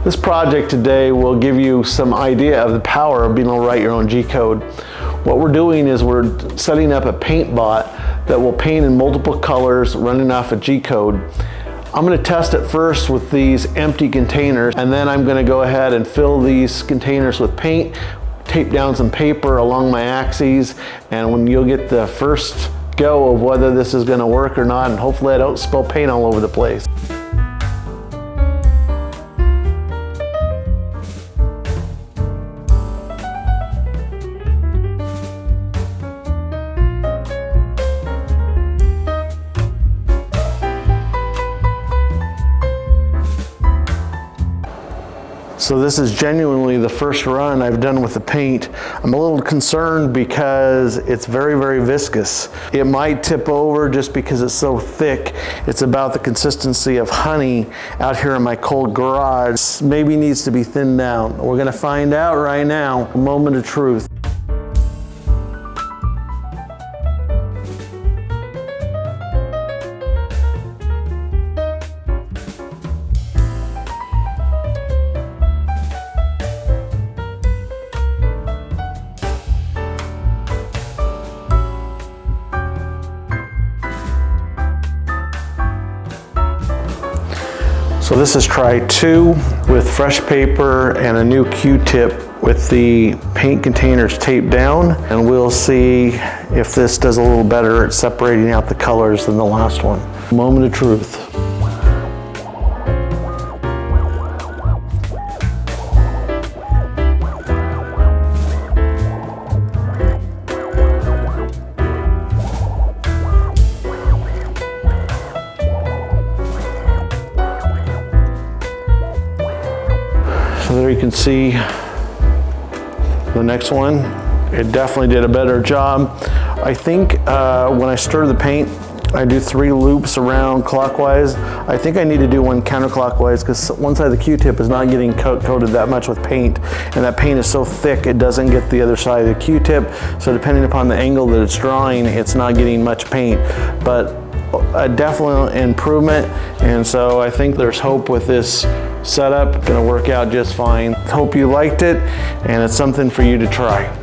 This project today will give you some idea of the power of being able to write your own G-code. What we're doing is we're setting up a paint bot that will paint in multiple colors running off a G-code. I'm going to test it first with these empty containers, and then I'm going to go ahead and fill these containers with paint, tape down some paper along my axes, and when you'll get the first go of whether this is going to work or not, and hopefully I don't spill paint all over the place. So this is genuinely the first run I've done with the paint. I'm a little concerned because it's very, very viscous. It might tip over just because it's so thick. It's about the consistency of honey out here in my cold garage. Maybe needs to be thinned down. We're gonna find out right now, a moment of truth. So this is try 2 with fresh paper and a new Q-tip with the paint containers taped down, and we'll see if this does a little better at separating out the colors than the last one. Moment of truth. So there you can see the next one. It definitely did a better job. I think when I stir the paint, I do 3 loops around clockwise. I think I need to do one counterclockwise because one side of the Q-tip is not getting coated that much with paint, and that paint is so thick it doesn't get the other side of the Q-tip. So depending upon the angle that it's drawing, it's not getting much paint. But a definite improvement, and so I think there's hope with this setup. Gonna work out just fine. Hope you liked it, and it's something for you to try.